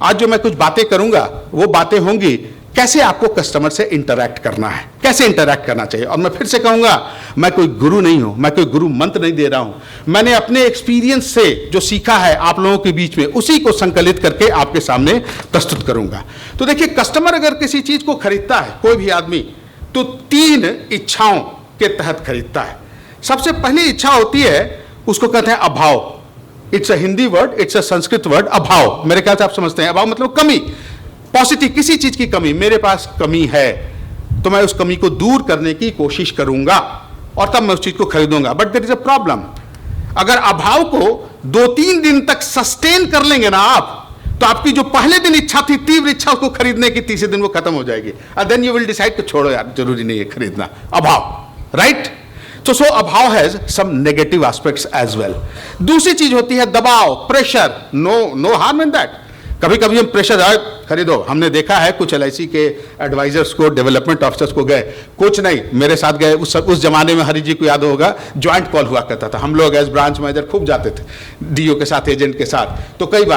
आज जो मैं कुछ बातें करूंगा वो बातें होंगी कैसे आपको कस्टमर से इंटरैक्ट करना है, कैसे इंटरैक्ट करना चाहिए। और मैं फिर से कहूंगा, मैं कोई गुरु नहीं हूं, मैं कोई गुरु मंत्र नहीं दे रहा हूं। मैंने अपने एक्सपीरियंस से जो सीखा है आप लोगों के बीच में, उसी को संकलित करके आपके सामने प्रस्तुत करूंगा। तो देखिए, कस्टमर अगर किसी चीज को खरीदता है, कोई भी आदमी, तो 3 इच्छाओं के तहत खरीदता है। सबसे पहली इच्छा होती है, उसको कहते हैं अभाव। It's a Hindi word, it's a Sanskrit word, अभाव। मेरे ख्याल से आप समझते हैं, अभाव मतलब कमी, पॉजिटिव, किसी चीज की कमी। मेरे पास कमी है तो मैं उस कमी को दूर करने की कोशिश करूंगा और तब मैं उस चीज को खरीदूंगा। But there is a problem, अगर अभाव को 2-3 दिन तक सस्टेन कर लेंगे ना आप, तो आपकी जो पहले दिन इच्छा थी, तीव्र इच्छा उसको खरीदने की, तीसरे दिन वो खत्म हो जाएगी। And then you will decide कि छोड़ो यार, जरूरी नहीं है खरीदना। अभाव, राइट? So अभाव has some negative aspects as well. दूसरी चीज होती है दबाव, pressure. No harm in that. कभी कभी हम प्रेशर खरीदो, हमने देखा है कुछ LIC के एडवाइजर्स को, डेवलपमेंट ऑफिसर्स को गए, कुछ नहीं, मेरे साथ गए। उस जमाने में हरि जी को याद होगा, ज्वाइंट कॉल हुआ करता था, हम लोग एज ब्रांच मैनेजर खूब जाते थे DO के साथ, एजेंट के साथ। तो एक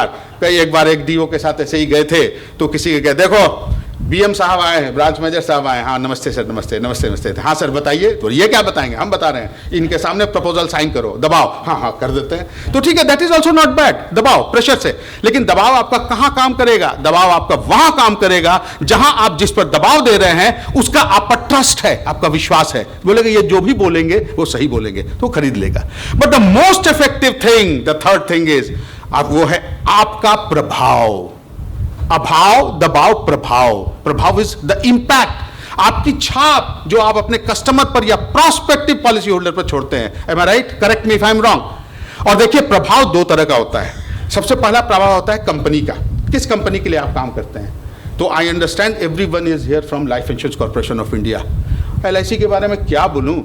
बार एक DO के साथ ऐसे ही गए थे, तो किसी के गए, देखो BM साहब आए हैं, ब्रांच मैनेजर साहब आए हैं। हाँ नमस्ते सर, नमस्ते नमस्ते नमस्ते। हाँ सर बताइए। तो ये क्या बताएंगे, हम बता रहे हैं, इनके सामने प्रपोजल साइन करो, दबाव। हाँ हाँ कर देते हैं, तो ठीक है, that is also not bad, दबाव, प्रेशर से। लेकिन दबाव आपका कहां काम करेगा? दबाव आपका वहां काम करेगा जहां आप जिस पर दबाव दे रहे हैं उसका आप पर ट्रस्ट है, आपका विश्वास है, बोलेंगे ये जो भी बोलेंगे वो सही बोलेंगे, तो खरीद लेगा। But the most effective thing, the third thing is, अब वो है आपका प्रभाव। अभाव, दबाव, प्रभाव। प्रभाव इज द इंपैक्ट, आपकी छाप जो आप अपने कस्टमर पर या प्रोस्पेक्टिव पॉलिसी होल्डर पर छोड़ते हैं। Am I right? Correct me if I am wrong. और देखिए, प्रभाव 2 तरह का होता है। सबसे पहला प्रभाव होता है कंपनी का, किस कंपनी के लिए आप काम करते हैं। तो I understand everyone is here from life insurance corporation of India. LIC के बारे में क्या बोलूं,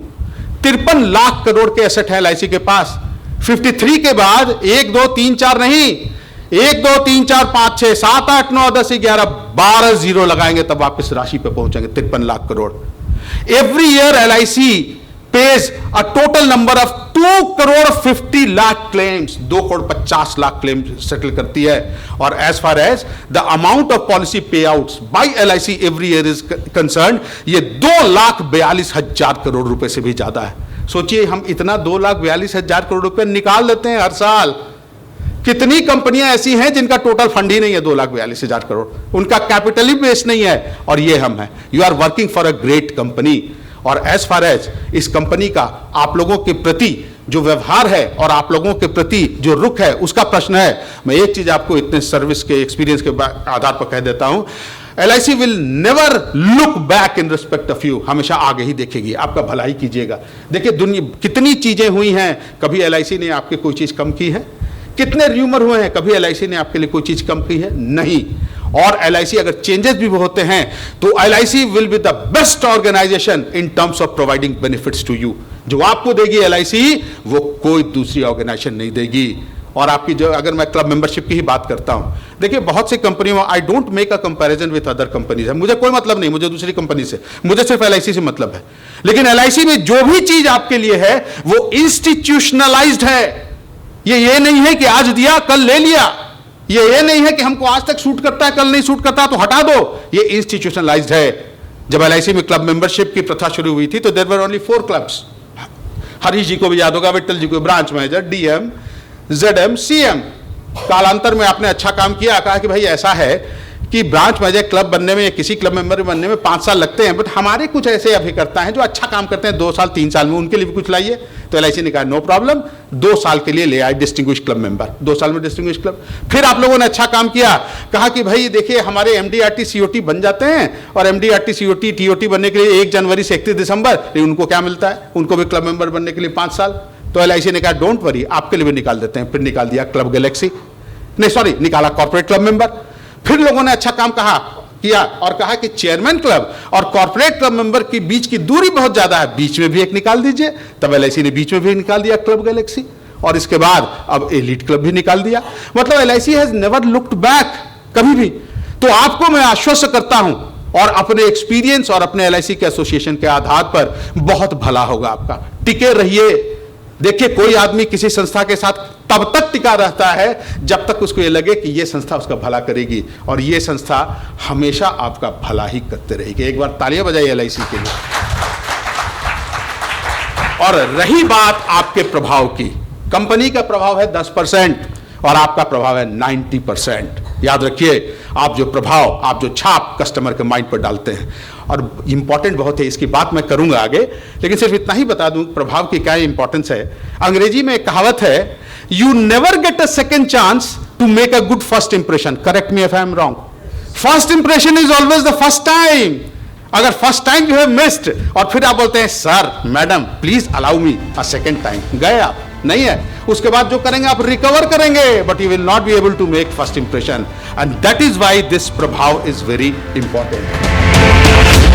53 लाख करोड़ के एसेट है LIC के पास। 53 के बाद 1 2 3 4 नहीं, 1 2 3 4 5 6 7 8 9 10 11 12 जीरो लगाएंगे तब आप इस राशि पे पहुंचेंगे, 53 lakh crore. Every year LIC pays a total number of 2 crore 50 lakh claims, 2 crore 50 lakh claim settle करती है। और as far as the amount of policy payouts by LIC every year is concern, ये 2,42,000 करोड़ रुपए से भी ज्यादा है। सोचिए, हम इतना 2,42,000 करोड़ रुपए निकाल देते हैं हर साल। कितनी कंपनियां ऐसी हैं जिनका टोटल फंड ही नहीं है 2,42,000 करोड़, उनका कैपिटल ही बेस नहीं है, और ये हम हैं। You are working for a great company. और एज फार एज इस कंपनी का आप लोगों के प्रति जो व्यवहार है और आप लोगों के प्रति जो रुख है, उसका प्रश्न है। मैं एक चीज आपको इतने सर्विस के एक्सपीरियंस के आधार पर कह देता हूं, LIC will never look back in respect of you, हमेशा आगे ही देखेगी, आपका भला ही कीजिएगा। देखिए, दुनिया कितनी चीजें हुई हैं, कभी LIC ने आपकी कोई चीज कम की है? कितने र्यूमर हुए हैं, कभी LIC ने आपके लिए कोई चीज कम की है? नहीं। और LIC अगर चेंजेस भी होते हैं तो LIC will be the best organisation in terms of providing benefits to you. जो आपको देगी LIC, वो कोई दूसरी ऑर्गेनाइजेशन नहीं देगी। और आपकी जो, अगर मैं क्लब मेंबरशिप की ही बात करता हूं, देखिए बहुत सी कंपनियों, I don't make a comparison with other companies, मुझे कोई मतलब नहीं, मुझे दूसरी कंपनी से, मुझे सिर्फ LIC से मतलब है। लेकिन LIC में जो भी चीज आपके लिए है वो इंस्टीट्यूशनलाइज्ड है। ये नहीं है कि आज दिया कल ले लिया, ये नहीं है कि हमको आज तक सूट करता है कल नहीं सूट करता तो हटा दो, ये इंस्टीट्यूशनलाइज्ड है। जब LIC में क्लब मेंबरशिप की प्रथा शुरू हुई थी तो there were only 4 clubs. Harish ji को भी याद होगा, विट्ठल जी को, branch manager, DM, ZM, CM। कालांतर में आपने अच्छा काम किया, कहा कि भाई ऐसा है कि ब्रांच मैनेजर क्लब बनने में या किसी क्लब मेंबर बनने में 5 साल लगते हैं, बट हमारे कुछ ऐसे अभिकर्ता हैं जो अच्छा काम करते हैं 2 साल 3 साल में, उनके लिए भी कुछ लाइए। तो LIC ने कहा नो प्रॉब्लम, 2 साल के लिए ले आए डिस्टिंग्विश क्लब मेंबर, 2 साल में डिस्टिंग्विश क्लब। फिर आप लोगों ने अच्छा काम किया, कहा कि भाई देखिए हमारे MDRT COT बन जाते हैं, और MDRT COT TOT बनने के लिए 1 जनवरी से 31 दिसंबर, लेकिन उनको क्या मिलता है, उनको भी क्लब मेंबर बनने के लिए 5 साल। तो LIC ने कहा डोंट वरी, आपके लिए भी निकाल देते हैं। फिर निकाल दिया क्लब गैलेक्सी, नहीं सॉरी, निकाला कॉर्पोरेट क्लब मेंबर। फिर लोगों ने अच्छा काम किया और कहा कि चेयरमैन क्लब और कॉर्पोरेट क्लब मेंबर के बीच की दूरी बहुत ज्यादा है, बीच में भी एक निकाल दीजिए। तब LIC ने बीच में भी निकाल दिया क्लब गैलेक्सी, और इसके बाद अब एलीट क्लब भी निकाल दिया। मतलब LIC has never looked back, कभी भी। तो आपको मैं आश्वस्त करता हूं, और अपने एक्सपीरियंस और अपने LIC के एसोसिएशन के आधार पर बहुत भला होगा आपका। टिके रहिए, देखिए, कोई आदमी किसी संस्था के साथ तब तक टिका रहता है जब तक उसको ये लगे कि ये संस्था उसका भला करेगी, और ये संस्था हमेशा आपका भला ही करते रहेगी। एक बार तालियां बजाइए LIC के लिए। और रही बात आपके प्रभाव की, कंपनी का प्रभाव है 10% और आपका प्रभाव है 90%। याद रखिए, आप जो प्रभाव, आप जो छाप कस्टमर के माइंड पर डालते हैं, और इंपॉर्टेंट बहुत है, इसकी बात मैं करूंगा आगे, लेकिन सिर्फ इतना ही बता दूं प्रभाव की क्या इंपॉर्टेंस है। अंग्रेजी में एक कहावत है, you never get a second chance to make a good first impression. Correct me if I am wrong. First impression is always the first time. अगर first time you have missed और फिर आप बोलते हैं sir madam please allow me a second time, गए आप, नहीं है। उसके बाद जो करेंगे आप रिकवर करेंगे, but you will not be able to make first impression, and that is why this प्रभाव इज वेरी इंपॉर्टेंट।